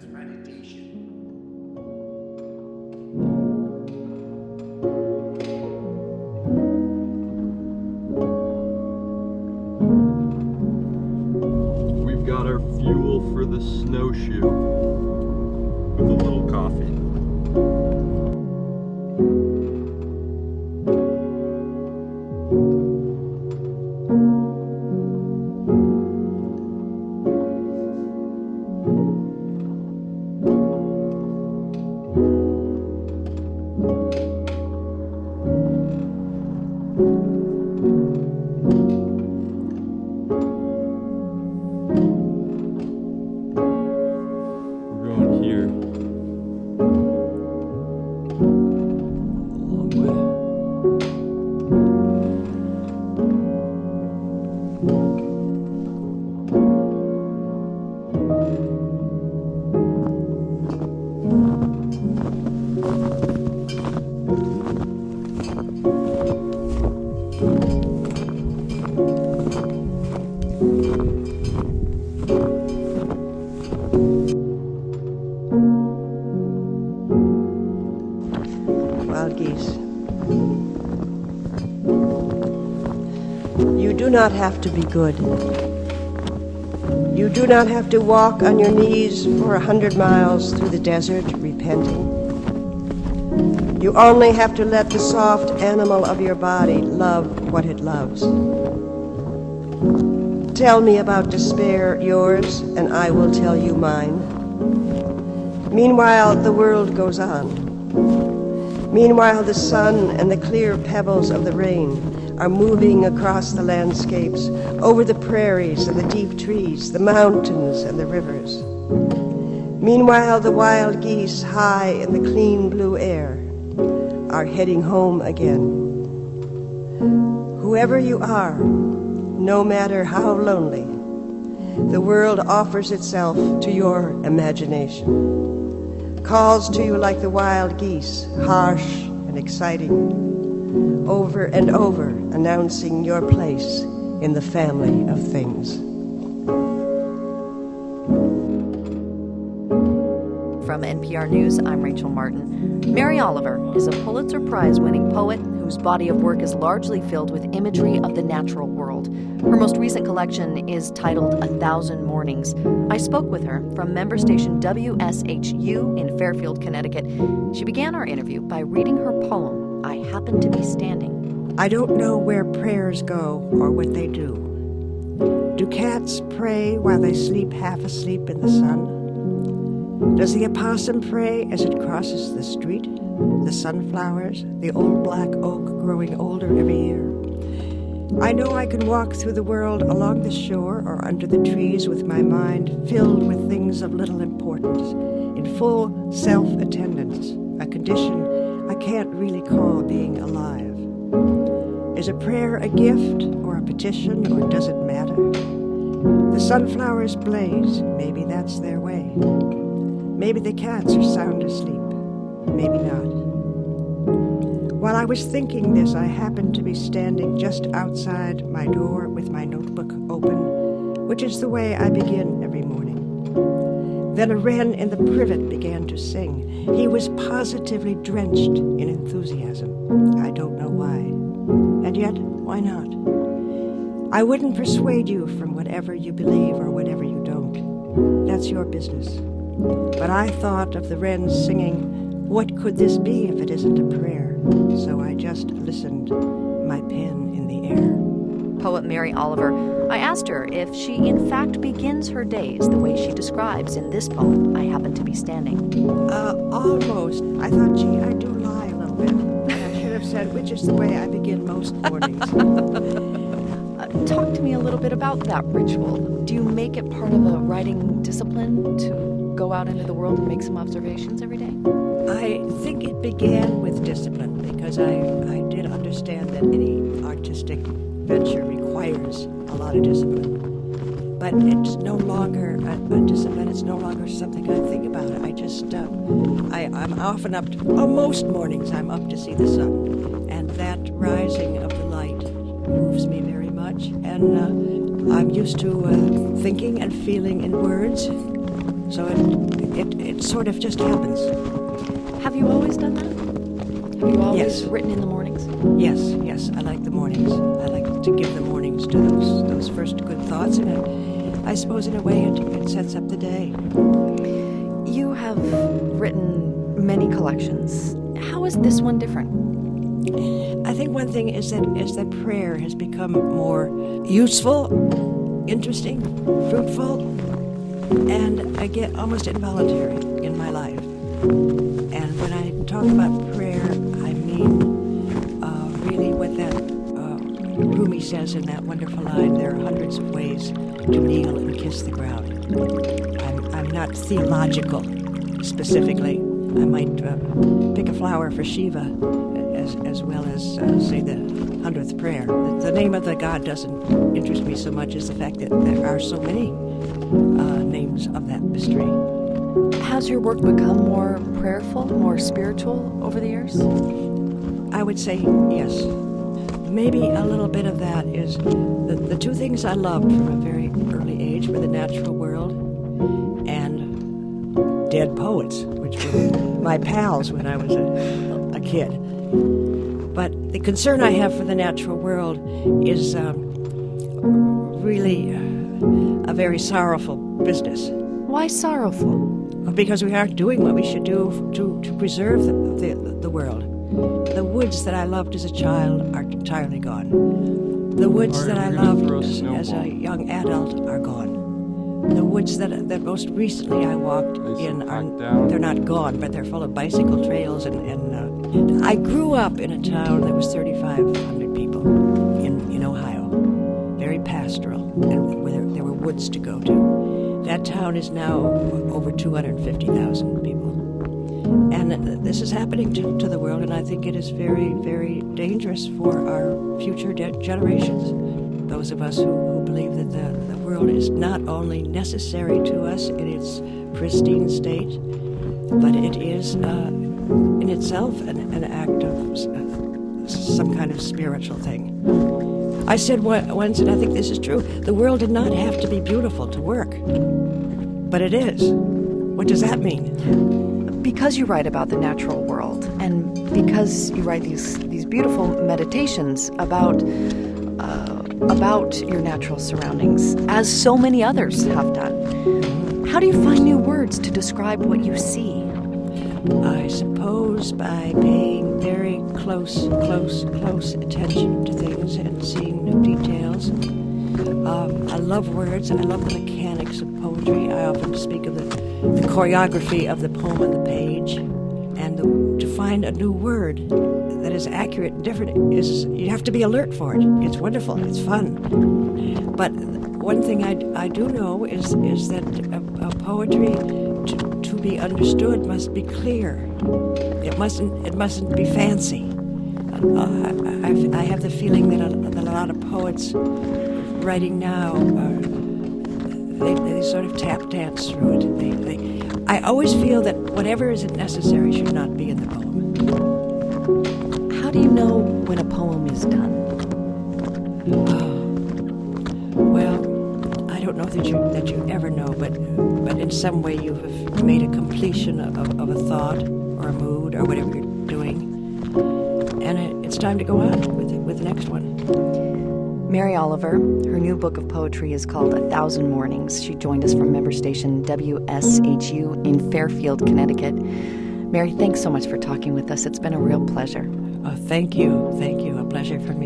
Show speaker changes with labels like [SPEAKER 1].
[SPEAKER 1] That's meditation.
[SPEAKER 2] We've got our fuel for the Snowshoe with a little coffee. We're going here. A long
[SPEAKER 3] Wild geese. You do not have to be good. You do not have to walk on your knees for 100 miles through the desert repenting. You only have to let the soft animal of your body love what it loves. Tell me about despair, yours, and I will tell you mine. Meanwhile, the world goes on. Meanwhile, the sun and the clear pebbles of the rain are moving across the landscapes, over the prairies and the deep trees, the mountains and the rivers. Meanwhile, the wild geese high in the clean blue air are heading home again. Whoever you are, no matter how lonely, the world offers itself to your imagination. Calls to you like the wild geese, harsh and exciting, over and over announcing your place in the family of things.
[SPEAKER 4] From NPR News, I'm Rachel Martin. Mary Oliver is a Pulitzer Prize-winning poet whose body of work is largely filled with imagery of the natural world. Her most recent collection is titled 1,000 Mornings. I spoke with her from member station WSHU in Fairfield, Connecticut. She began our interview by reading her poem, I Happen to Be Standing.
[SPEAKER 3] I don't know where prayers go or what they do. Do cats pray while they sleep half asleep in the sun? Does the opossum pray as it crosses the street? The sunflowers, the old black oak growing older every year? I know I can walk through the world along the shore or under the trees with my mind filled with things of little importance, in full self-attendance, a condition I can't really call being alive. Is a prayer a gift or a petition, or does it matter? The sunflowers blaze, maybe that's their way. Maybe the cats are sound asleep, maybe not. While I was thinking this, I happened to be standing just outside my door with my notebook open, which is the way I begin every morning. Then a wren in the privet began to sing. He was positively drenched in enthusiasm. I don't know why. And yet, why not? I wouldn't persuade you from whatever you believe or whatever you don't. That's your business. But I thought of the wrens singing, what could this be if it isn't a prayer? So I just listened, my pen in the air.
[SPEAKER 4] Poet Mary Oliver, I asked her if she in fact begins her days the way she describes in this poem, I Happen to Be Standing.
[SPEAKER 3] Almost. I thought, gee, I do lie a little bit. I should have said, which is the way I begin most mornings.
[SPEAKER 4] Talk to me a little bit about that ritual. Do you make it part of a writing discipline to go out into the world and make some observations every day?
[SPEAKER 3] I think it began with discipline because I did understand that any artistic venture requires a lot of discipline. But it's no longer a discipline. It's no longer something I think about. I just, I'm often up to, most mornings I'm up to see the sun. And that rising of the light moves me very much. And I'm used to thinking and feeling in words. So it sort of just happens.
[SPEAKER 4] Have you always done that? Have you always
[SPEAKER 3] Yes.
[SPEAKER 4] written in the mornings?
[SPEAKER 3] Yes, I like the mornings. I like to give the mornings to those first good thoughts, and I suppose in a way it sets up the day.
[SPEAKER 4] You have written many collections. How is this one different?
[SPEAKER 3] I think one thing is that prayer has become more useful, interesting, fruitful, and again almost involuntary in my life. And when I talk about prayer, I mean really what that Rumi says in that wonderful line, there are hundreds of ways to kneel and kiss the ground. I'm not theological specifically. I might pick a flower for Shiva as well as say the 100th prayer. The name of the god doesn't interest me so much as the fact that there are so many names of that mystery.
[SPEAKER 4] Has your work become more prayerful, more spiritual over the years?
[SPEAKER 3] I would say yes. Maybe a little bit of that is the two things I loved from a very early age were the natural world and dead poets, which were my pals when I was a kid. But the concern I have for the natural world is really a very sorrowful business.
[SPEAKER 4] Why sorrowful?
[SPEAKER 3] Because we aren't doing what we should do to preserve the world. The woods that I loved as a child are entirely gone. The woods
[SPEAKER 2] All right,
[SPEAKER 3] that I
[SPEAKER 2] we're gonna
[SPEAKER 3] loved
[SPEAKER 2] throw a
[SPEAKER 3] as
[SPEAKER 2] snowball.
[SPEAKER 3] a young adult are gone. The woods that most recently I walked
[SPEAKER 2] They
[SPEAKER 3] in are
[SPEAKER 2] packed down.
[SPEAKER 3] they're not gone, but they're full of bicycle trails and I grew up in a town that was 3,500 people in Ohio, very pastoral, and where there were woods to go to. That town is now over 250,000 people. And this is happening to the world, and I think it is very, very dangerous for our future generations. Those of us who believe that the world is not only necessary to us in its pristine state, but it is in itself an act of some kind of spiritual thing. I said once, and I think this is true, the world did not have to be beautiful to work, but it is. What does that mean?
[SPEAKER 4] Because you write about the natural world, and because you write these beautiful meditations about your natural surroundings, as so many others have done, how do you find new words to describe what you see?
[SPEAKER 3] I suppose by paying very close attention to things and seeing new details. I love words, and I love the mechanics of poetry. I often speak of the choreography of the poem on the page, and to find a new word that is accurate and different is, you have to be alert for it. It's wonderful, it's fun. But one thing I do know is that poetry to be understood must be clear. It mustn't be fancy. I have the feeling that a lot of poets writing now they sort of tap dance through it. I always feel that whatever isn't necessary should not be in the poem.
[SPEAKER 4] How do you know when a poem is done?
[SPEAKER 3] Well, I don't know that you ever know, but in some way you have made a completion of a thought or a mood or whatever you're doing, and it's time to go on with the next one.
[SPEAKER 4] Mary Oliver, her new book of poetry is called 1,000 Mornings. She joined us from member station WSHU in Fairfield, Connecticut. Mary, thanks so much for talking with us. It's been a real pleasure.
[SPEAKER 3] Thank you. A pleasure for me.